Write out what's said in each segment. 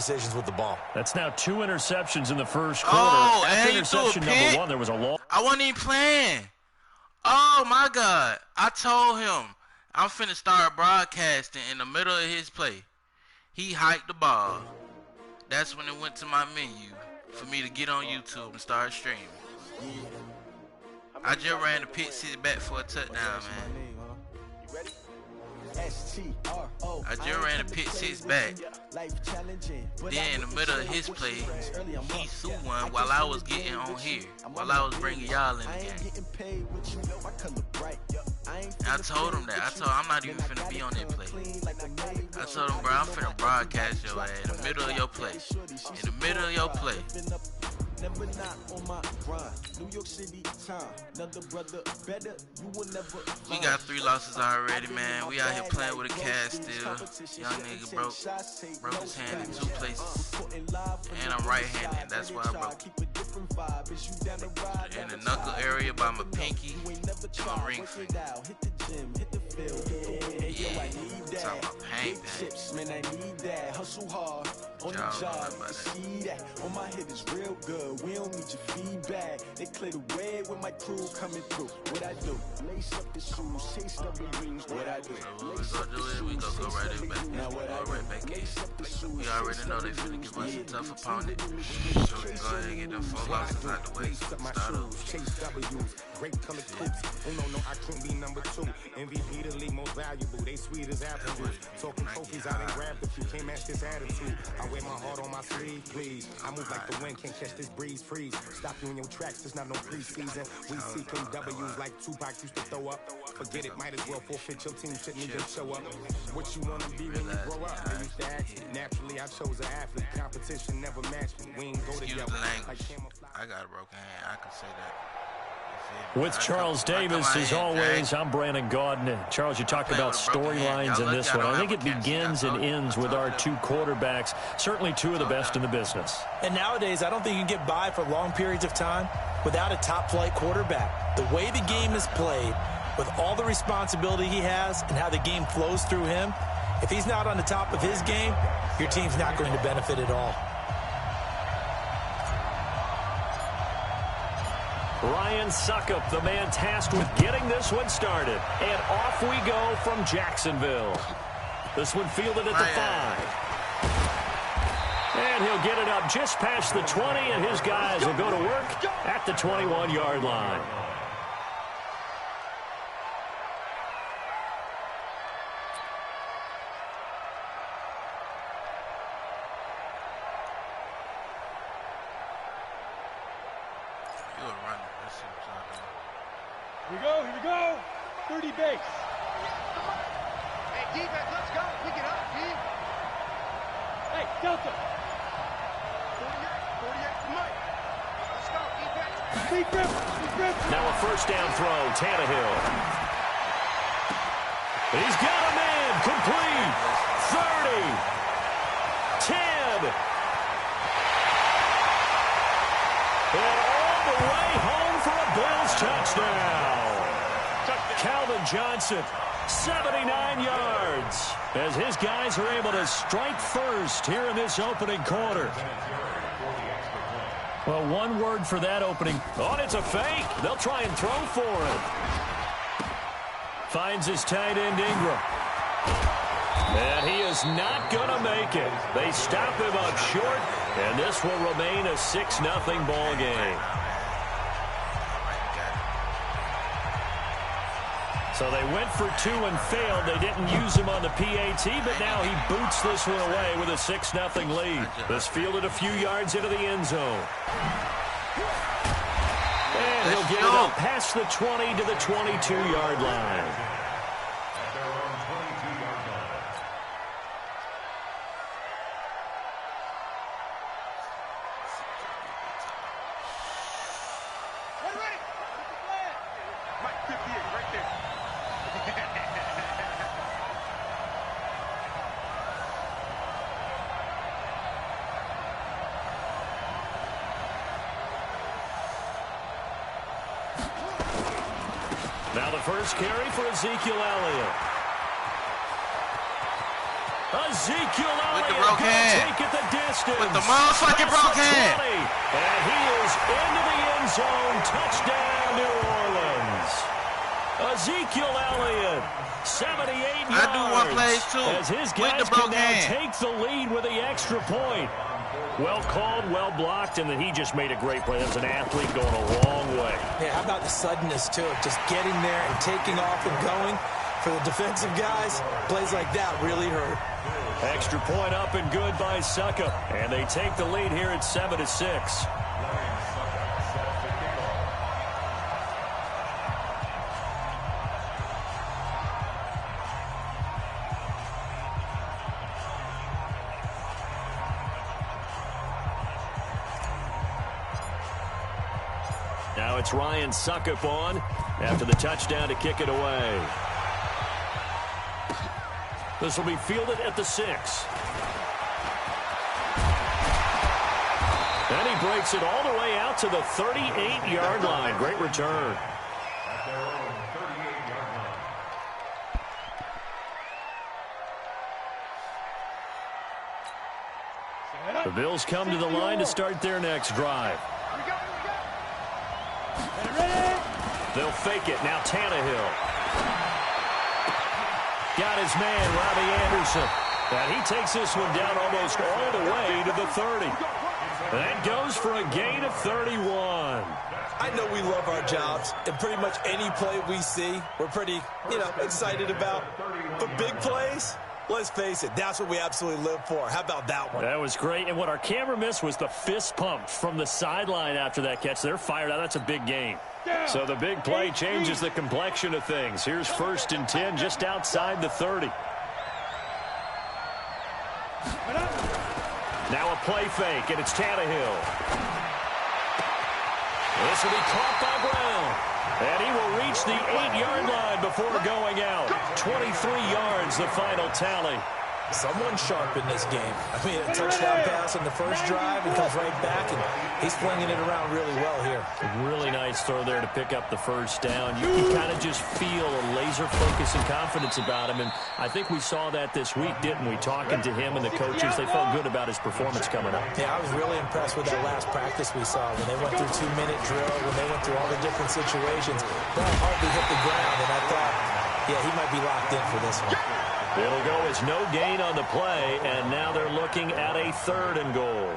decisions with the ball. That's now 2 interceptions in the first quarter. Oh, After and interception number 1, there was a long. I wasn't even playing. Oh, my God. I told him I'm finna start broadcasting in the middle of his play. He hiked the ball. That's when it went to my menu for me to get on YouTube and start streaming. I just ran the pick six back for a touchdown, man. I just ran a pick six back. Then in the middle of his play, he threw one while I was getting on here, while I was bringing y'all in the game. And I told him that. I told him I'm not even finna be on that play. I told him, bro, I'm finna broadcast your ass in the middle of your play. In the middle of your play. Never not on my grind. New York City time. Another brother better. You will never. We got 3 losses already, man. We out here playing with a cast still. Young nigga broke his hand in 2 places. And I'm right-handed. That's why I broke it. In the knuckle area by my pinky and my ring finger. Yeah, talking about pain. Man, I need that. Hustle hard on the job. See that on my head is real good. We don't need your feedback. They clear the way with my crew coming through. What I do? Lace up the shoes, chase up the rings. What I do? We gonna go right in back. Now what I right back in. We already know they finna give us a tough opponent. So we go ahead and get them 4 losses out the way. Start over. Great color coops. No, I couldn't be number 2. MVP the league most valuable. They sweet as apple juice. Talking trophies, I done grabbed a few. Can't match this attitude. I wear my heart on my sleeve, please. I move like the wind, can't catch this breeze. Freeze. Stop you in your tracks. There's not no preseason. We seeking W's like Tupac used to throw up. Forget it, might as well forfeit your team. Shouldn't even show up. What you wanna be when you grow up? They used to ask me. Naturally, I chose an athlete. Competition never matched me. We ain't go together. I got a broken hand. I can say that. With Charles Davis, as always, I'm Brandon Gaudin. Charles, you talked about storylines in this one. I think it begins and ends with our 2 quarterbacks, certainly 2 of the best in the business. And nowadays, I don't think you can get by for long periods of time without a top-flight quarterback. The way the game is played, with all the responsibility he has and how the game flows through him, if he's not on the top of his game, your team's not going to benefit at all. Ryan Suckup, the man tasked with getting this one started. And off we go from Jacksonville. This one fielded at the 5. And he'll get it up just past the 20, and his guys will go to work at the 21-yard line. Here we go. 30 base. Hey, defense, let's go. Pick it up, D. Hey, Delta. 48, Mike. Let's go, defense. Now a first down throw, Tannehill. He's got a man, complete. 30. 10. And all the way home for a Bills touchdown. Calvin Johnson, 79 yards, as his guys are able to strike first here in this opening quarter. Well, one word for that opening. Oh, it's a fake. They'll try and throw for it. Finds his tight end, Ingram. And he is not going to make it. They stop him up short, and this will remain a 6-0 ball game. So they went for 2 and failed. They didn't use him on the PAT, but now he boots this one away with a 6-0 lead. This fielded a few yards into the end zone. And he'll get it up past the 20 to the 22-yard line. Now the first carry for Ezekiel Elliott. Ezekiel Elliott going to take it the distance. With the motherfucking broke hand. And he is into the end zone. Touchdown, New Orleans. Ezekiel Elliott, 78 yards. I do one play too. As his guys can now take the lead with the extra point. Well called, well blocked, and then he just made a great play. That was an athlete going a long way. Yeah, how about the suddenness, too, of just getting there and taking off and going? For the defensive guys, plays like that really hurt. Extra point up and good by Suckup, and they take the lead here at 7-6. Now it's Ryan Suckup on after the touchdown to kick it away. This will be fielded at the 6. And he breaks it all the way out to the 38-yard line. Great return. The Bills come to the line to start their next drive. They'll fake it. Now Tannehill. Got his man, Robbie Anderson. And he takes this one down almost all the way to the 30. That goes for a gain of 31. I know we love our jobs, and pretty much any play we see, we're pretty, excited about. But big plays, let's face it, that's what we absolutely live for. How about that one? That was great, and what our camera missed was the fist pump from the sideline after that catch. They're fired out. That's a big game. So the big play changes the complexion of things. Here's 1st and 10 just outside the 30. Now a play fake, and it's Tannehill. This will be caught by Brown. And he will reach the 8-yard line before going out. 23 yards, the final tally. Someone sharp in this game. I mean, a touchdown pass on the first drive and comes right back, and he's flinging it around really well here. Really nice throw there to pick up the first down. You kind of just feel a laser focus and confidence about him, and I think we saw that this week, didn't we? Talking to him and the coaches, they felt good about his performance coming up. Yeah, I was really impressed with that last practice we saw when they went through 2-minute drill, when they went through all the different situations. Ball hardly hit the ground, and I thought, yeah, he might be locked in for this one. It'll go as no gain on the play, and now they're looking at a 3rd and goal.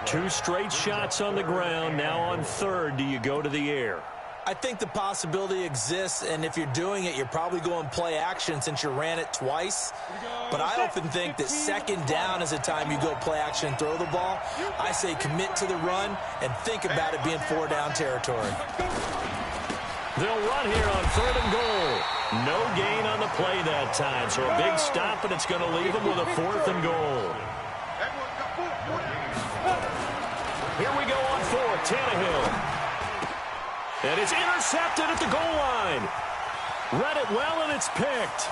2 straight shots on the ground. Now on 3rd, do you go to the air? I think the possibility exists, and if you're doing it, you're probably going play action since you ran it twice. But I often think that 2nd down is the time you go play action and throw the ball. I say commit to the run and think about it being 4-down territory. They'll run here on 3rd and goal. No gain on the play that time, so a big stop, and it's going to leave them with a 4th and goal. Here we go on 4th, Tannehill. And it's intercepted at the goal line. Read it well, and it's picked.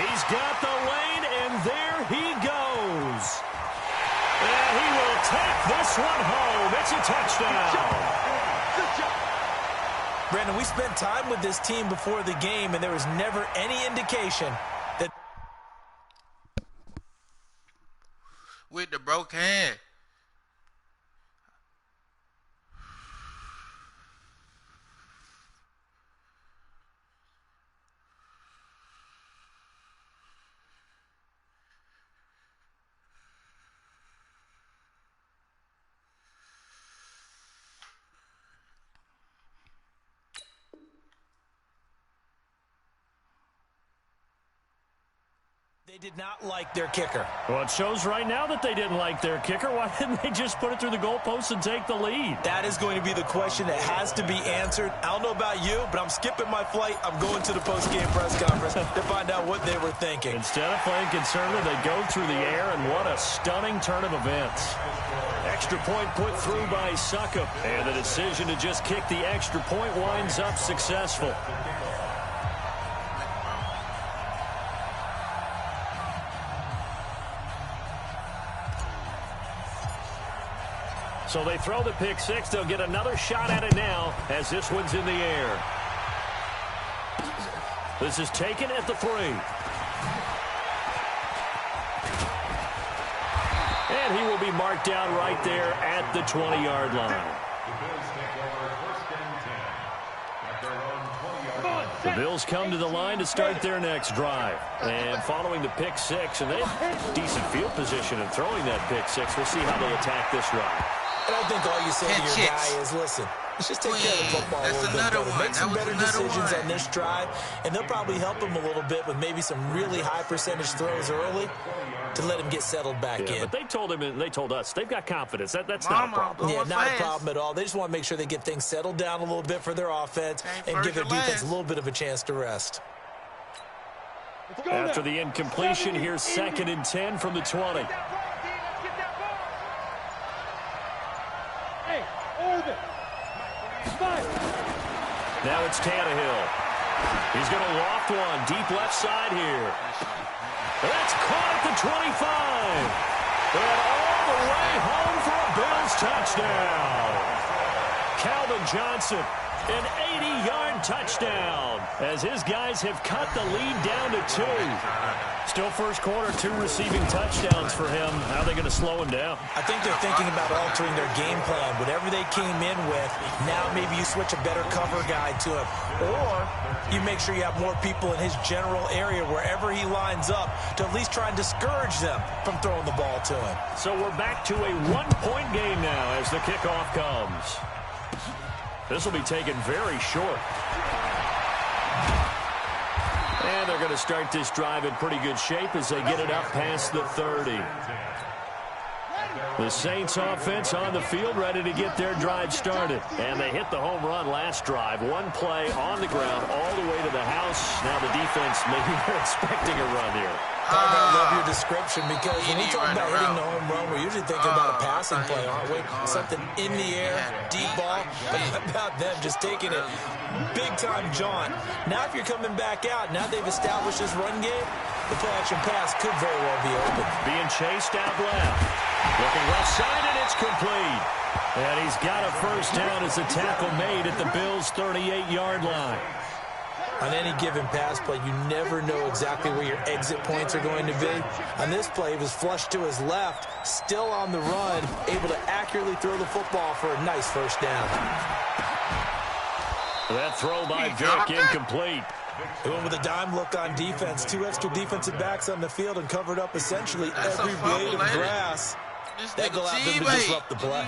He's got the lane, and there he goes. And he will take this one home. It's a touchdown. Brandon, we spent time with this team before the game, and there was never any indication that... With the broke hand. They did not like their kicker. Well, it shows right now that they didn't like their kicker. Why didn't they just put it through the goalpost and take the lead? That is going to be the question that has to be answered. I don't know about you, but I'm skipping my flight. I'm going to the post-game press conference to find out what they were thinking. Instead of playing conservative, they go through the air, and what a stunning turn of events. Extra point put through by Suckup, and the decision to just kick the extra point winds up successful. So they throw the pick six. They'll get another shot at it now as this one's in the air. This is taken at the 3. And he will be marked down right there at the 20-yard line. The Bills come to the line to start their next drive. And following the pick six, and they have decent field position in throwing that pick six. We'll see how they attack this drive. And I think all you say to your guy is, listen, let's just take care of the football a little bit better. Make some better decisions on this drive, and they'll probably help him a little bit with maybe some really high percentage throws early to let him get settled back in. But they told us they've got confidence. That's not a problem. Yeah, not a problem at all. They just want to make sure they get things settled down a little bit for their offense and give their defense a little bit of a chance to rest. After the incompletion, here's 2nd and 10 from the 20. Now it's Tannehill. He's going to loft one deep left side here. That's caught at the 25. And all the way home for a Bills touchdown. Calvin Johnson, an 80-yard touchdown, as his guys have cut the lead down to 2. Still first quarter, 2 receiving touchdowns for him. How are they going to slow him down? I think they're thinking about altering their game plan. Whatever they came in with, now maybe you switch a better cover guy to him. Or you make sure you have more people in his general area wherever he lines up to at least try and discourage them from throwing the ball to him. So we're back to a 1-point game now as the kickoff comes. This will be taken very short. And they're going to start this drive in pretty good shape as they get it up past the 30. The Saints offense on the field ready to get their drive started. And they hit the home run last drive. One play on the ground all the way to the house. Now the defense, maybe they're expecting a run here. I love your description because when we talk about hitting the home run, we're usually thinking about a passing play, aren't we? Something in the air, deep ball. But how about them just taking it big-time jaunt? Now if you're coming back out, now they've established this run game, the play-action pass could very well be open. Being chased out left. Looking left side, and it's complete. And he's got a first down as the tackle made at the Bills' 38-yard line. On any given pass play, you never know exactly where your exit points are going to be. On this play, he was flushed to his left, still on the run, able to accurately throw the football for a nice first down. That throw by Vick incomplete. He went with a dime look on defense. 2 extra defensive backs on the field and covered up essentially every blade of grass. That go out there to disrupt the play.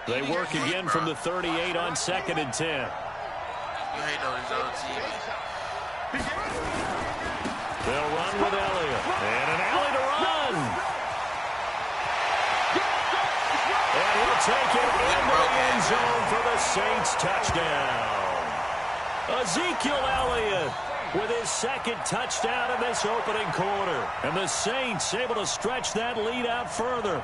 They work again from the 38 on 2nd and 10. You hate on his own team. They'll run with Elliott. And an alley to run. And he'll take it into the end zone for the Saints touchdown. Ezekiel Elliott with his 2nd touchdown in this opening quarter. And the Saints able to stretch that lead out further.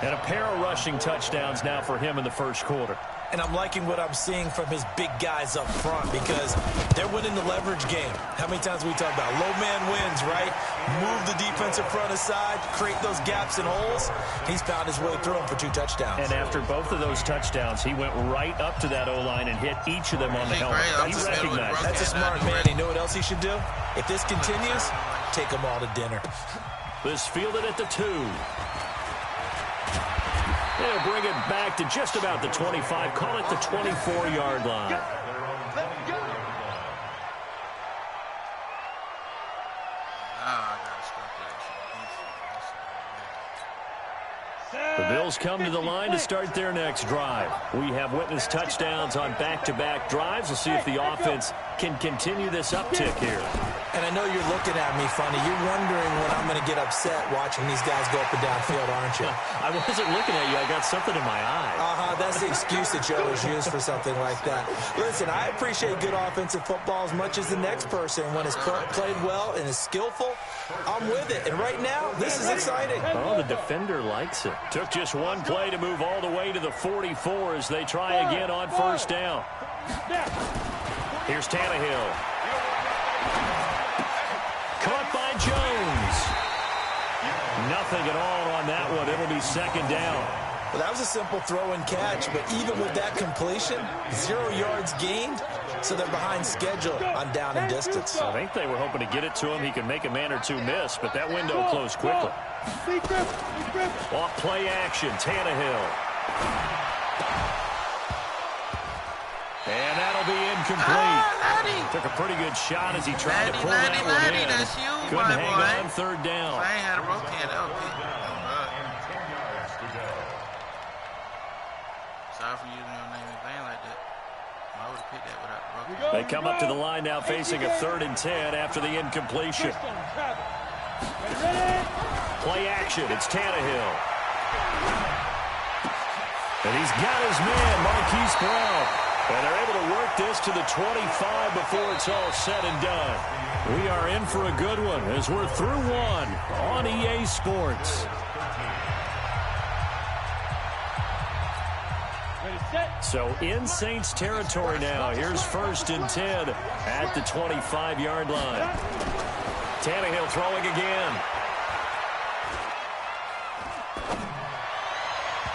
And a pair of rushing touchdowns now for him in the first quarter. And I'm liking what I'm seeing from his big guys up front because they're winning the leverage game. How many times we talk about low man wins, right? Move the defensive front aside, create those gaps and holes. He's found his way through them for 2 touchdowns. And after both of those touchdowns, he went right up to that O-line and hit each of them on the helmet. He recognized that. That's a smart man. You know what else he should do? If this continues, take them all to dinner. This fielded at the 2. They'll bring it back to just about the 25. Call it the 24-yard line. The Bills come to the line to start their next drive. We have witnessed touchdowns on back-to-back drives. We'll see if the offense can continue this uptick here. And I know you're looking at me funny. You're wondering when I'm going to get upset watching these guys go up and down field, aren't you? I wasn't looking at you. I got something in my eye. That's the excuse that you always use for something like that. Listen, I appreciate good offensive football as much as the next person. When it's played well and is skillful, I'm with it. And right now, this is exciting. Oh, the defender likes it. Took just one play to move all the way to the 44 as they try again on first down. Here's Tannehill. Caught by Jones. Nothing at all on that one. It'll be 2nd down. Well, that was a simple throw and catch, but even with that completion, 0 yards gained, so they're behind schedule on down and distance. I think they were hoping to get it to him. He could make a man or two miss, but that window closed quickly. Off play action, Tannehill. And that'll be incomplete. Took a pretty good shot as he tried to pull that one in. That's you, Couldn't my hang boy. on third down. If I ain't had a rope hand, that would be. Sorry for using your name in vain like that. I would have picked that without the rope. They come up to the line now facing a 3rd and 10 after the incompletion. Play action, it's Tannehill. And he's got his man, Marquise Brown. And they're able to work this to the 25 before it's all said and done. We are in for a good one as we're through one on EA Sports. So in Saints territory now. Here's 1st and 10 at the 25-yard line. Tannehill throwing again.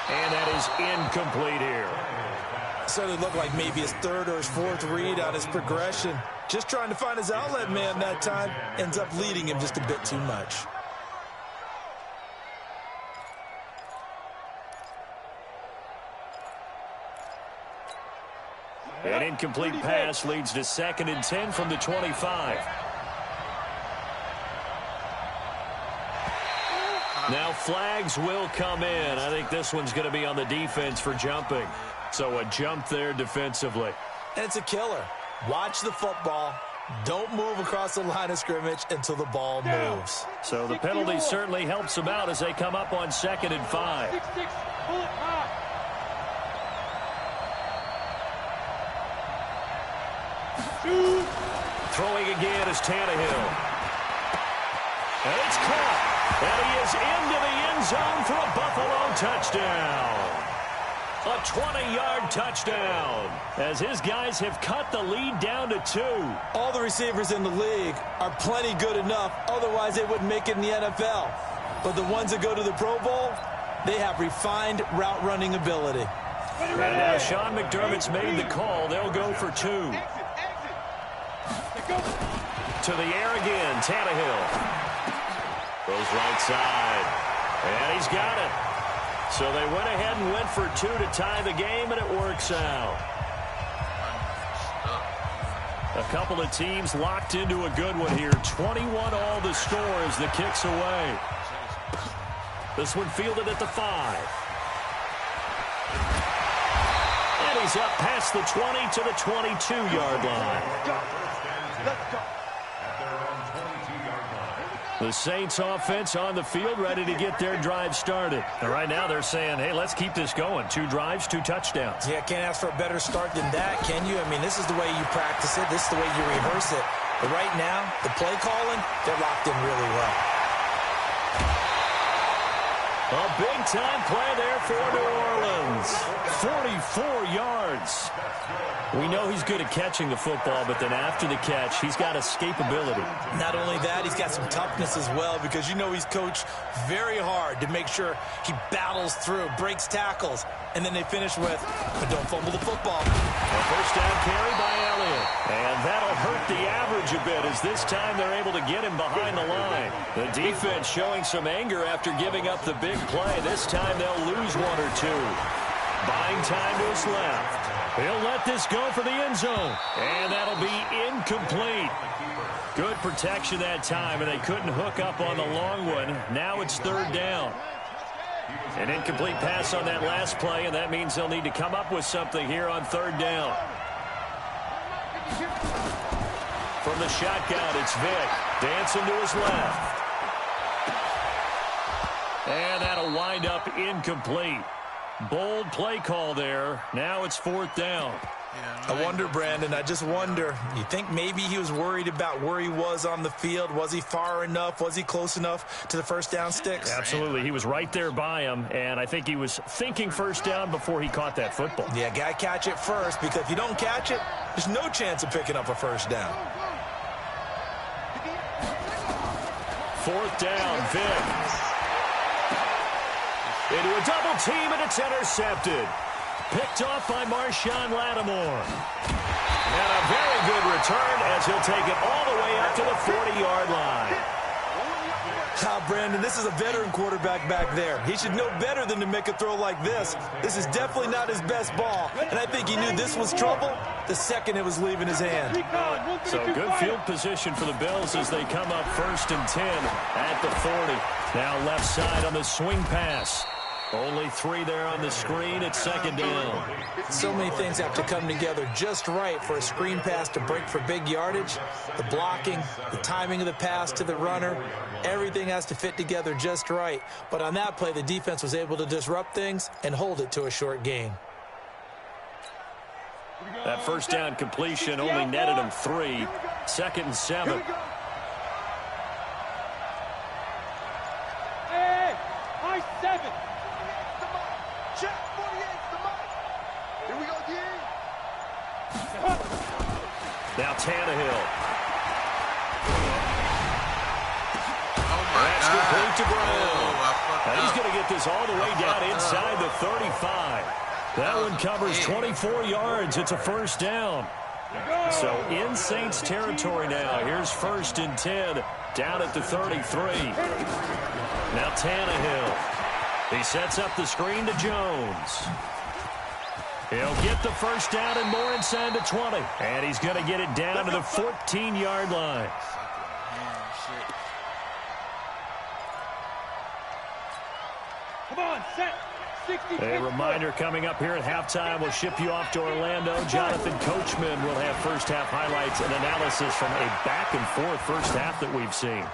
And that is incomplete here. Certainly looked like maybe his 3rd or his 4th read on his progression. Just trying to find his outlet man that time. Ends up leading him just a bit too much. An incomplete pass leads to 2nd and 10 from the 25. Now flags will come in. I think this one's going to be on the defense for jumping. So a jump there defensively. And it's a killer. Watch the football. Don't move across the line of scrimmage until the ball moves. So the penalty certainly helps them out as they come up on 2nd and 5. 6-6, pull it high. Throwing again is Tannehill. And it's caught. And he is into the end zone for a Buffalo touchdown. A 20-yard touchdown as his guys have cut the lead down to 2. All the receivers in the league are plenty good enough. Otherwise, they wouldn't make it in the NFL. But the ones that go to the Pro Bowl, they have refined route running ability. And now Sean McDermott's made the call. They'll go for 2. To the air again, Tannehill. Goes right side. And he's got it. So they went ahead and went for 2 to tie the game, and it works out. A couple of teams locked into a good one here. 21 all the score as the kick's away. This one fielded at the 5. And he's up past the 20 to the 22-yard line. Let's go. The Saints offense on the field ready to get their drive started. And right now they're saying, hey, let's keep this going. 2 drives, 2 touchdowns. Yeah, can't ask for a better start than that, can you? I mean, this is the way you practice it. This is the way you rehearse it. But right now, the play calling, they're locked in really well. A big-time play there for New Orleans. 44 yards. We know he's good at catching the football, but then after the catch, he's got escapability. Not only that, he's got some toughness as well because you know he's coached very hard to make sure he battles through, breaks tackles, and then they finish with, but don't fumble the football. A first down carry by Elliott. And that'll hurt the average a bit as this time they're able to get him behind the line. The defense showing some anger after giving up the big play. This time they'll lose 1 or 2. Buying time to his left. He'll let this go for the end zone. And that'll be incomplete. Good protection that time, and they couldn't hook up on the long one. Now it's 3rd down. An incomplete pass on that last play, and that means they'll need to come up with something here on 3rd down. From the shotgun, it's Vick. Dancing to his left. And that'll wind up incomplete. Bold play call there. Now it's 4th down. I wonder, Brandon, I just wonder, you think maybe he was worried about where he was on the field? Was he far enough? Was he close enough to the first down sticks? Absolutely. He was right there by him, and I think he was thinking first down before he caught that football. Yeah, got to catch it first, because if you don't catch it, there's no chance of picking up a first down. 4th down, Vick. Into a double team, and it's intercepted. Picked off by Marshawn Lattimore. And a very good return as he'll take it all the way up to the 40-yard line. Brandon, this is a veteran quarterback back there. He should know better than to make a throw like this. This is definitely not his best ball, and I think he knew this was trouble the second it was leaving his hand. So good field position for the Bills as they come up 1st and 10 at the 40. Now left side on the swing pass. Only 3 there on the screen. It's 2nd down. So many things have to come together just right for a screen pass to break for big yardage. The blocking, the timing of the pass to the runner, everything has to fit together just right. But on that play, the defense was able to disrupt things and hold it to a short gain. That first down completion only netted him 3. 2nd and 7. Hey, high 7. Check 48's the mark. Here we go, D. Now Tannehill. That's complete to Brown. Now He's going to get this all the way down inside the 35. That one covers 24 yards. It's a 1st down. So in Saints territory now. Here's 1st and 10 down at the 33. Now Tannehill. He sets up the screen to Jones. He'll get the 1st down and more inside the 20. And he's going to get it down to the 14-yard line. Come on, set. 60. A reminder coming up here at halftime. We'll ship you off to Orlando. Jonathan Coachman will have first-half highlights and analysis from a back-and-forth first half that we've seen.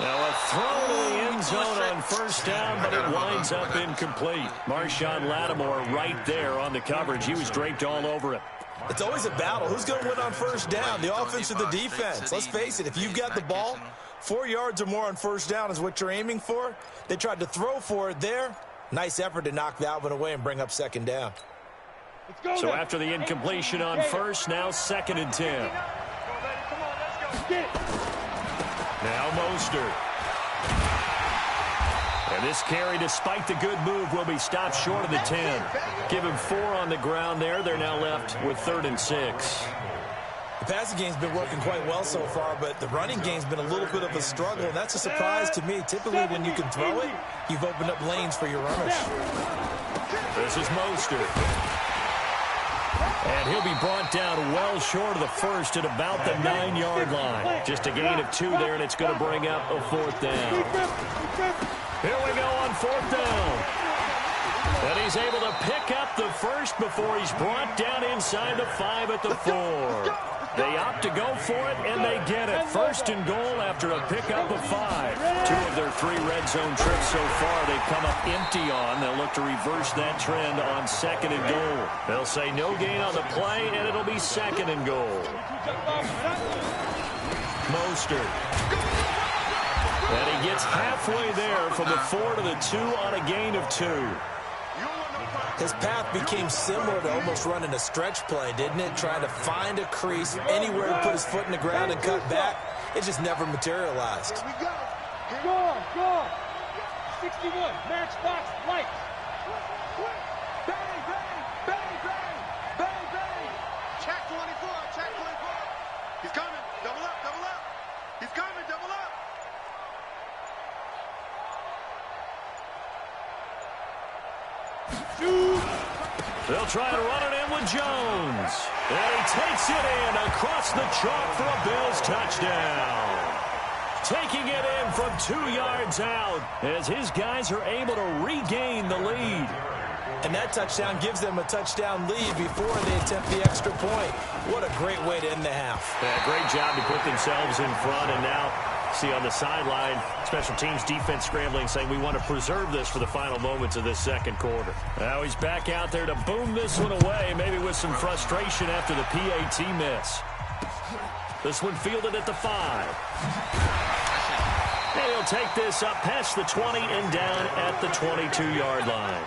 Now a throw to the end zone on 1st down, but it winds up incomplete. Marshawn Lattimore right there on the coverage. He was draped all over it. It's always a battle. Who's going to win on 1st down, the offense or the defense? Let's face it, if you've got the ball, 4 yards or more on 1st down is what you're aiming for. They tried to throw for it there. Nice effort to knock that one away and bring up 2nd down. So after the incompletion on 1st, now 2nd and 10. Now Mostert. And this carry, despite the good move, will be stopped short of the 10. Give him 4 on the ground there. They're now left with 3rd and 6. The passing game's been working quite well so far, but the running game's been a little bit of a struggle, and that's a surprise to me. Typically, when you can throw it, you've opened up lanes for your runners. This is Mostert. And he'll be brought down well short of the 1st at about the 9-yard line. Just a gain of 2 there, and it's going to bring up a 4th down. Here we go on 4th down. And he's able to pick up the 1st before he's brought down inside the 5 at the 4. They opt to go for it, and they get it. 1st and goal after a pickup of 5. 2 of their 3 red zone trips so far they've come up empty on. They'll look to reverse that trend on 2nd and goal. They'll say no gain on the play, and it'll be 2nd and goal. Mostert. And he gets halfway there from the 4 to the 2 on a gain of 2. His path became similar to almost running a stretch play, didn't it? Trying to find a crease, anywhere to put his foot in the ground and cut back. It just never materialized. Go on. 61, matchbox, lights. Bang, bang, bang, bang, bang, bang. Check 24, check 24. He's coming. Double up, double up. He's coming, double up. They'll try to run it in with Jones. And he takes it in across the chalk for a Bills touchdown. Taking it in from 2 yards out as his guys are able to regain the lead. And that touchdown gives them a touchdown lead before they attempt the extra point. What a great way to end the half. Yeah, great job to put themselves in front, and now see on the sideline, special teams defense scrambling, saying we want to preserve this for the final moments of this 2nd quarter. Now he's back out there to boom this one away, maybe with some frustration after the PAT miss. This one fielded at the 5. And he'll take this up past the 20 and down at the 22-yard line.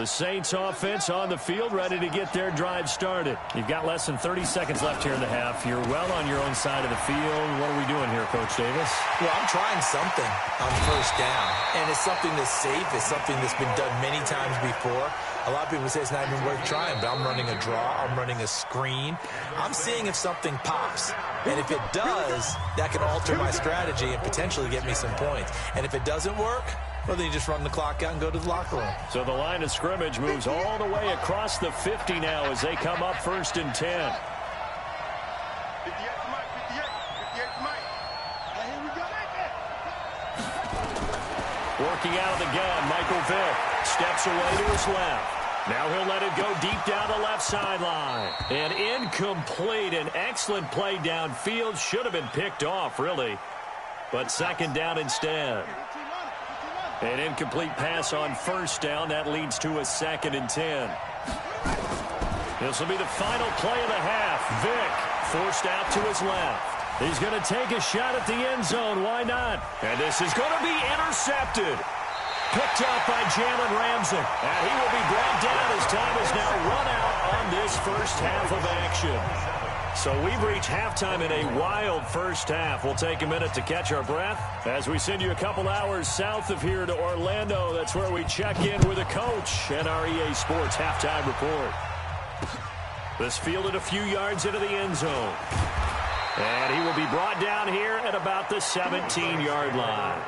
The Saints offense on the field, ready to get their drive started. You've got less than 30 seconds left here in the half. You're well on your own side of the field. What are we doing here, Coach Davis? Well, I'm trying something on first down, and it's something that's safe. It's something that's been done many times before. A lot of people say it's not even worth trying, but I'm running a draw. I'm running a screen. I'm seeing if something pops, and if it does, that can alter my strategy and potentially get me some points. And if it doesn't work, well, then you just run the clock out and go to the locker room. So the line of scrimmage moves all the way across the 50 now as they come up 1st and 10. 58 to Mike, 58 to Mike. Here we go. Working out of the gun, Michael Vick steps away to his left. Now he'll let it go deep down the left sideline. And incomplete. An excellent play downfield. Should have been picked off, really. But 2nd down instead. An incomplete pass on 1st down. That leads to a 2nd and 10. This will be the final play of the half. Vick forced out to his left. He's going to take a shot at the end zone. Why not? And this is going to be intercepted. Picked up by Jalen Ramsey. And he will be brought down as time is now run out on this first half of action. So we've reached halftime in a wild first half. We'll take a minute to catch our breath as we send you a couple hours south of here to Orlando. That's where we check in with a coach and our EA Sports halftime report. This fielded a few yards into the end zone. And he will be brought down here at about the 17-yard line.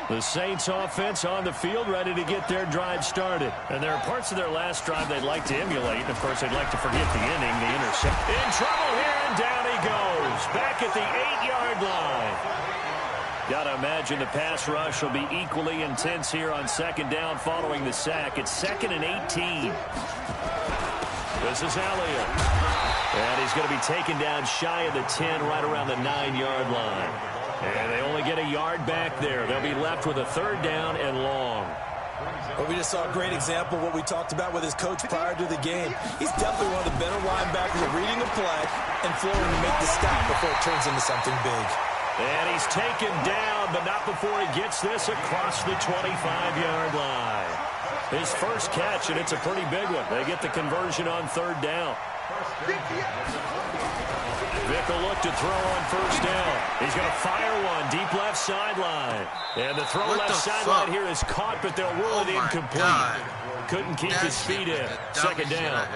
The Saints offense on the field ready to get their drive started. And there are parts of their last drive they'd like to emulate. And, of course, they'd like to forget the inning, the intercept. In trouble here, and down he goes. Back at the 8-yard line. Got to imagine the pass rush will be equally intense here on 2nd down following the sack. It's 2nd and 18. This is Elliott. And he's going to be taken down shy of the 10, right around the 9-yard line. And they only get a yard back there. They'll be left with a 3rd down and long. Well, we just saw a great example of what we talked about with his coach prior to the game. He's definitely one of the better linebackers at reading a play and flowing to make the stop before it turns into something big. And he's taken down, but not before he gets this across the 25-yard line. His first catch, and it's a pretty big one. They get the conversion on 3rd down. Vick will look to throw on 1st down. He's going to fire one deep left sideline. And the throw left sideline here is caught, but they'll rule it incomplete. Couldn't keep his feet in. 2nd down.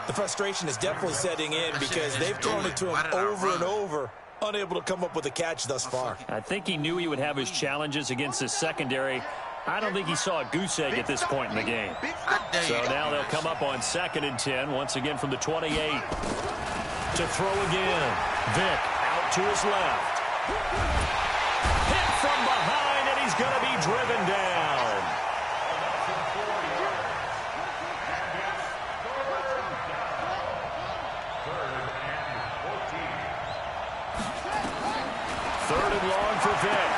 The frustration is definitely setting in because they've thrown it to him over and over, unable to come up with a catch thus far. I think he knew he would have his challenges against his secondary. I don't think he saw a goose egg at this point in the game. So now they'll come up on 2nd and 10, once again from the 28. To throw again. Vick out to his left. Hit from behind, and he's going to be driven down. Third and long for Vick.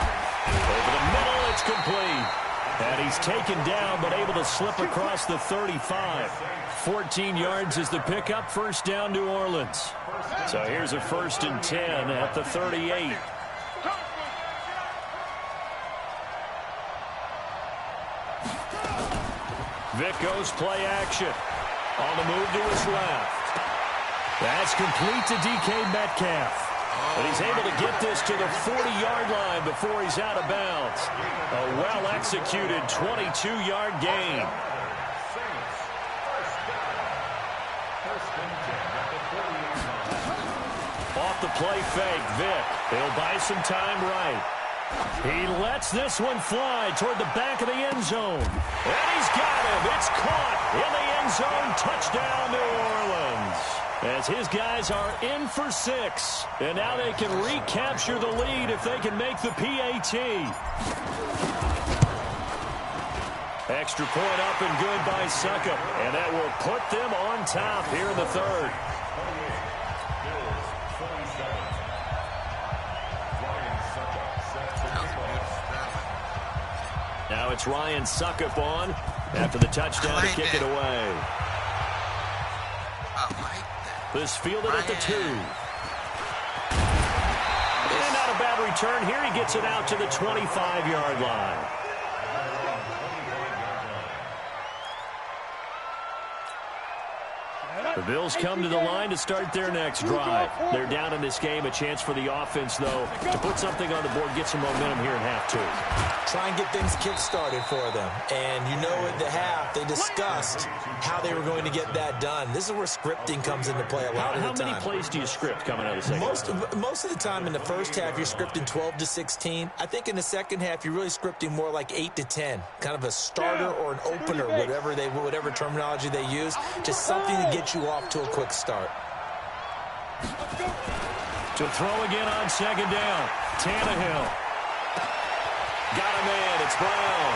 Over the middle, it's complete. And he's taken down, but able to slip across the 35. 14 yards is the pickup. 1st down, New Orleans. So here's a 1st and 10 at the 38. Vick goes play action. On the move to his left. That's complete to DK Metcalf. But he's able to get this to the 40-yard line before he's out of bounds. A well-executed 22-yard gain. Off the play fake, Vick. He'll buy some time right. He lets this one fly toward the back of the end zone. And he's got him. It's caught in the end zone. Touchdown, New Orleans. As his guys are in for 6. And now they can recapture the lead if they can make the PAT. Extra point up and good by Succop. And that will put them on top here in the 3rd. Now it's Ryan Succop on after the touchdown to kick it away. I like that. This fielded at the 2. And not a bad On return here, he gets it out to the 25-yard line. The Bills come to the line to start their next drive. They're down in this game. A chance for the offense, though, to put something on the board, get some momentum here in half two. Try and get things kick-started for them. And you know at the half, they discussed how they were going to get that done. This is where scripting comes into play a lot of the time. How many plays do you script coming out of the second half? Most of the time in the first half, you're scripting 12 to 16. I think in the second half, you're really scripting more like 8 to 10. Kind of a starter or an opener, whatever terminology they use. Just something to get you off to a quick start. To throw again on second down. Tannehill. Got a man. It's Brown.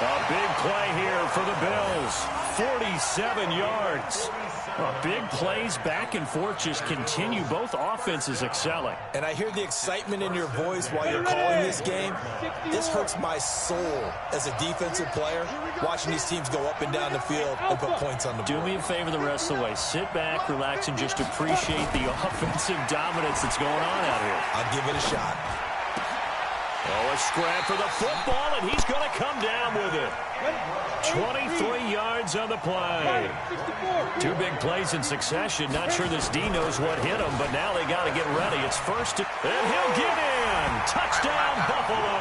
A big play here for the Bills. 47 yards. Big plays back and forth just continue. Both offenses excelling. And I hear the excitement in your voice while you're calling this game. This hurts my soul as a defensive player, watching these teams go up and down the field and put points on the board. Do me a favor the rest of the way. Sit back, relax, and just appreciate the offensive dominance that's going on out here. I'll give it a shot. Oh, a scrap for the football, and he's going to come down with it. 23 yards on the play. Two big plays in succession. Not sure this D knows what hit him, but now they got to get ready. It's first, and he'll get in. Touchdown, Buffalo.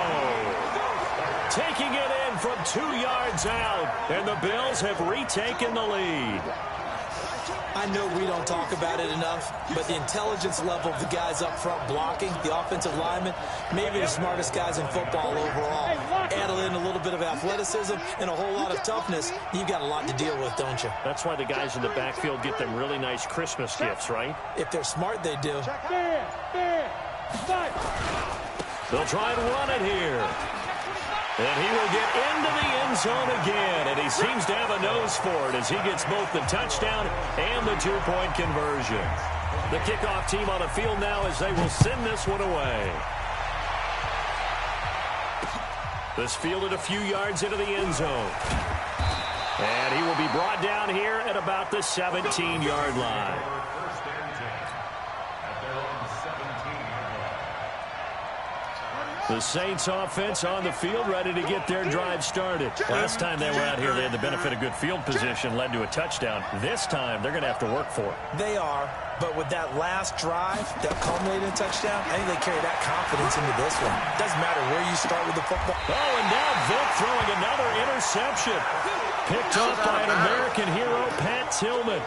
Taking it in from 2 yards out, and the Bills have retaken the lead. I know we don't talk about it enough, but the intelligence level of the guys up front blocking, the offensive linemen, maybe the smartest guys in football overall. Add in a little bit of athleticism and a whole lot of toughness, you've got a lot to deal with, don't you? That's why the guys in the backfield get them really nice Christmas gifts, right? If they're smart, they do. They'll try and run it here. And he will get into the end zone again, and he seems to have a nose for it as he gets both the touchdown and the two-point conversion. The kickoff team on the field now as they will send this one away. This fielded a few yards into the end zone. And he will be brought down here at about the 17-yard line. The Saints offense on the field, ready to get their drive started. Last time they were out here, they had the benefit of good field position, led to a touchdown. This time, they're going to have to work for it. They are, but with that last drive that culminated in a touchdown, I think they carry that confidence into this one. Doesn't matter where you start with the football. Oh, and now Vic throwing another interception. Picked up by an American hero, Pat Tillman.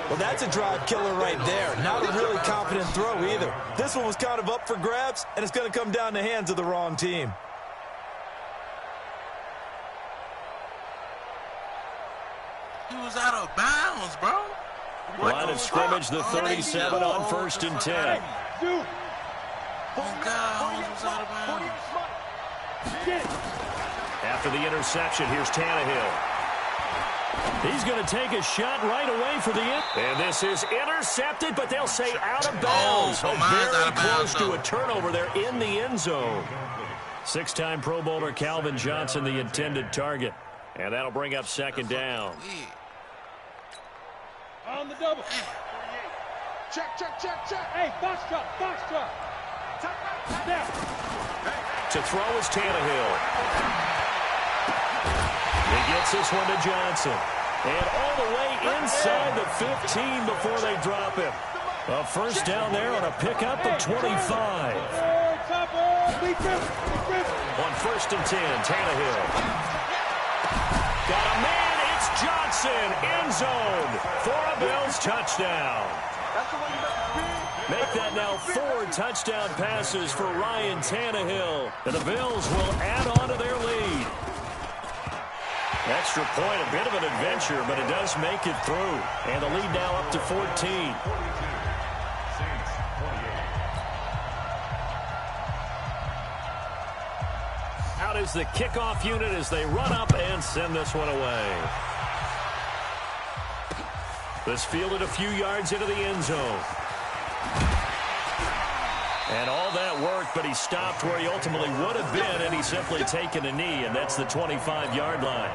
Well, that's a drive killer right there. Not a really confident throw either. This one was kind of up for grabs, and it's going to come down the hands of the wrong team. He was out of bounds, bro. Line of scrimmage, the 37 on 1st and 10. Oh, God, he was out of bounds. After the interception, here's Tannehill. He's going to take a shot right away for the end. And this is intercepted, but they'll say out of bounds. Oh, mine's very out of bounds, close to a turnover there in the end zone. Six-time Pro Bowler Calvin Johnson, the intended target. And that'll bring up second down. On the double. Check. Hey, box truck. To throw is Tannehill. He gets this one to Johnson. And all the way inside the 15 before they drop him. A first down there on a pickup of 25. On 1st and 10, Tannehill. Got a man, it's Johnson, end zone for a Bills touchdown. Make that now 4 touchdown passes for Ryan Tannehill. And the Bills will add on to their lead. Extra point, a bit of an adventure, but it does make it through. And the lead now up to 14. Out is the kickoff unit as they run up and send this one away. This fielded a few yards into the end zone. And all that worked, but he stopped where he ultimately would have been, and he's simply taken a knee, and that's the 25-yard line.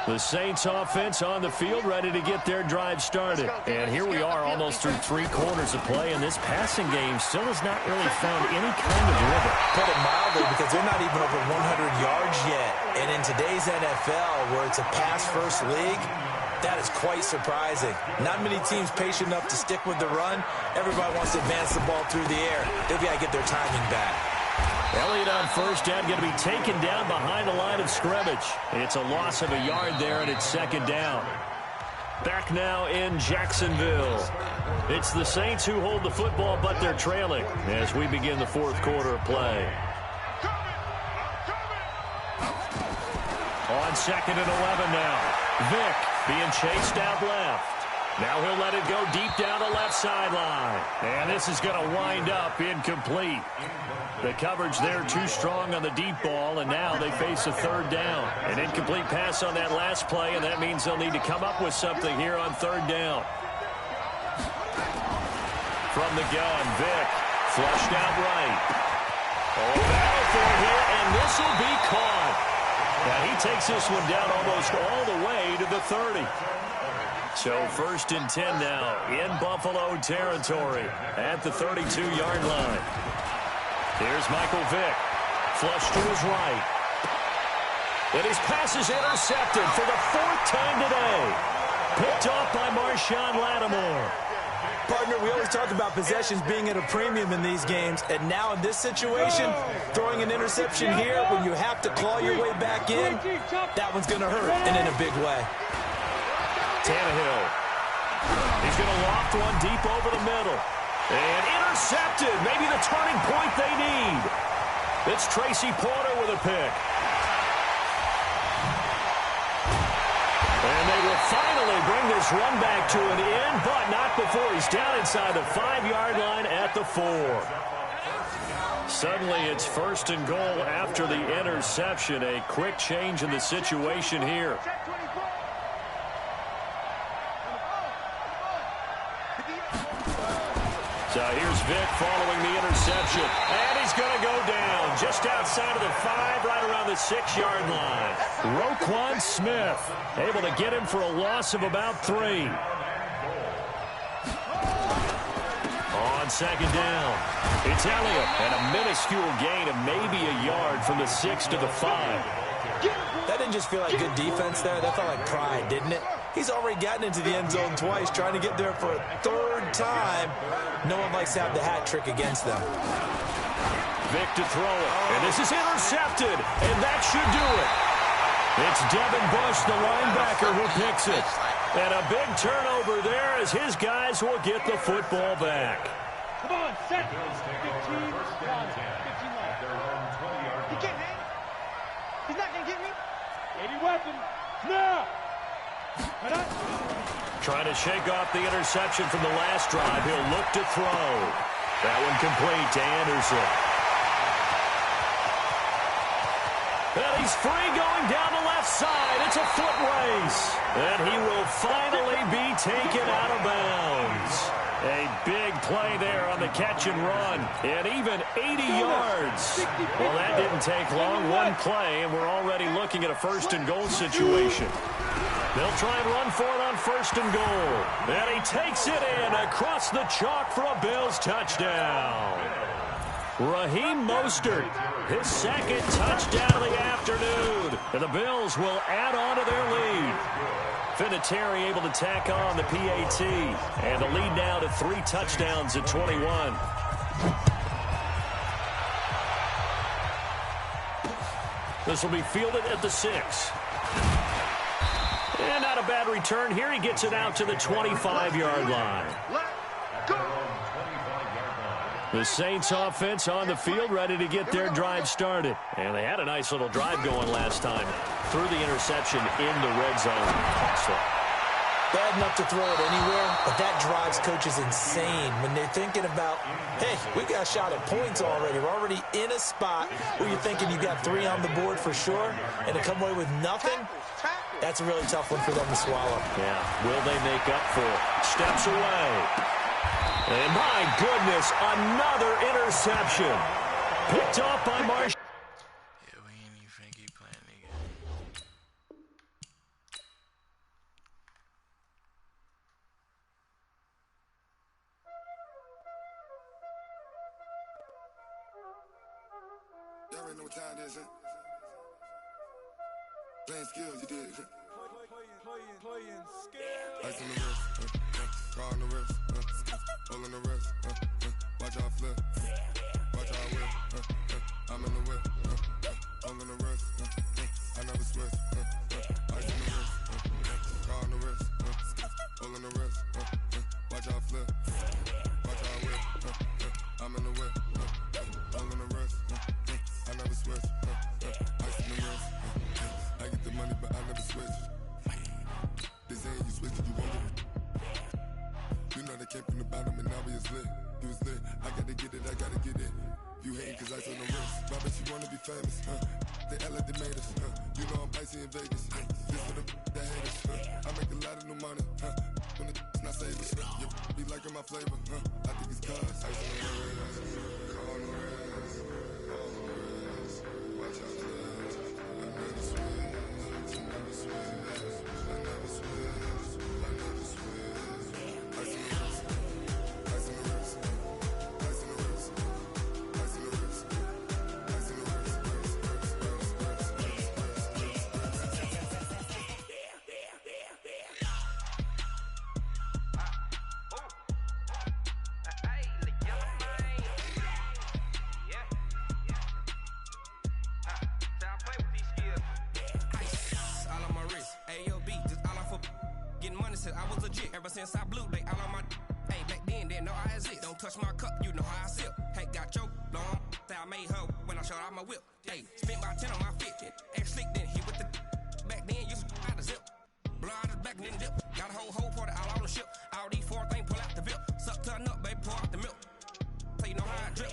The Saints offense on the field, ready to get their drive started. And here we are almost through 3 quarters of play, and this passing game still has not really found any kind of rhythm. Put it mildly, because they're not even over 100 yards yet. And in today's NFL, where it's a pass-first league, that is quite surprising. Not many teams patient enough to stick with the run. Everybody wants to advance the ball through the air. They've got to get their timing back. Elliott on first down, going to be taken down behind the line of scrimmage. It's a loss of a yard there, and it's 2nd down. Back now in Jacksonville. It's the Saints who hold the football, but they're trailing as we begin the 4th quarter of play. On 2nd and 11 now. Vick being chased out left. Now he'll let it go deep down the left sideline. And this is going to wind up incomplete. The coverage there too strong on the deep ball, and now they face a 3rd down. An incomplete pass on that last play, and that means they'll need to come up with something here on 3rd down. From the gun, Vick flushed out right. Oh, battle for it here, and this will be caught. Now he takes this one down almost all the way to the 30. So 1st and 10 now in Buffalo territory at the 32-yard line. Here's Michael Vick. Flush to his right. And his pass is intercepted for the 4th time today. Picked off by Marshawn Lattimore. Partner, we always talk about possessions being at a premium in these games, and now in this situation, throwing an interception here when you have to claw your way back in, that one's going to hurt, and in a big way. Tannehill. He's going to loft one deep over the middle. And intercepted. Maybe the turning point they need. It's Tracy Porter with a pick. And they will finally bring this run back to an end, but not before he's down inside the 5-yard line at the 4. Suddenly it's 1st and goal after the interception. A quick change in the situation here. So here's Vick following the interception. And he's going to go down just outside of the 5, right around the 6-yard line. Roquan Smith able to get him for a loss of about 3. On 2nd down, it's Elliott. And a minuscule gain of maybe a yard from the 6 to the 5. That didn't just feel like good defense there. That felt like pride, didn't it? He's already gotten into the end zone twice, trying to get there for a 3rd time. No one likes to have the hat trick against them. Vick to throw it, and this is intercepted, and that should do it. It's Devin Bush, the linebacker, who picks it. And a big turnover there as his guys will get the football back. Come on, set. 15 left. He can't hang. He's not going to get me. 80 weapons. Now. Trying to shake off the interception from the last drive. He'll look to throw. That one complete to Anderson. And he's free going down the left side. It's a foot race. And he will finally be taken out of bounds. A big play there on the catch and run. And even 80 yards. Well, that didn't take long. One play, and we're already looking at a 1st and goal situation. They'll try and run for it on 1st and goal. And he takes it in across the chalk for a Bills touchdown. Raheem Mostert, his 2nd touchdown of the afternoon. And the Bills will add on to their lead. Vinatieri able to tack on the PAT. And the lead now to 3 touchdowns at 21. This will be fielded at the 6. And not a bad return here. He gets it out to the 25-yard line. The Saints offense on the field, ready to get their drive started. And they had a nice little drive going last time. Threw the interception in the red zone. Costly. Bad enough to throw it anywhere, but that drives coaches insane when they're thinking about, hey, we've got a shot at points already. We're already in a spot where you're thinking you've got 3 on the board for sure, and to come away with nothing, that's a really tough one for them to swallow. Yeah, will they make up for it? Steps away. And my goodness, another interception. Picked off by Marsh. Yeah, we ain't even think he playing, nigga. Y'all already know what time it is, huh? Playing skills, you did. Playing skills. Ice on the wrist, car on the wrist, all on the wrist, watch how I flip, watch how I whip, I'm in the whip, all on the wrist, I never switch, ice on the wrist, car on the wrist, all on the wrist, watch how I flip, watch how I whip, I'm in the whip, all on the wrist, I never switch, ice on the wrist, I get the money but I never switch. They saying you switch it, you won't get it. You know they came from the bottom and now we is lit. You was lit, I gotta get it, I gotta get it. You hating cause ice on the wrist. Why bet you wanna be famous, They act like they made us, You know I'm icy in Vegas, This for the that hate us, I make a lot of new money, When it's not savers, You be liking my flavor, I think it's cause ice on the wrist, car on the wrist, all on the wrist, watch out flash, I never switch, I never switch, I never switch, I never switch, ice on the wrist, ice on the wrist, ice on the wrist, ice on the wrist, ice on the wrist, I was legit ever since I blew they all on my hey back then didn't know I exist. Don't touch my cup, you know how I sip. Hey, got your long I made her when I showed out my whip. Hey, spent about 10 on my fit. Act slick then hit with the back then used to out the zip. Blow out the back then dip. Got a whole party all on the ship. All these 4 things pull out the VIP. Suck to a nut, baby, pour out the milk. So you know how I drip.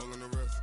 all on the wrist,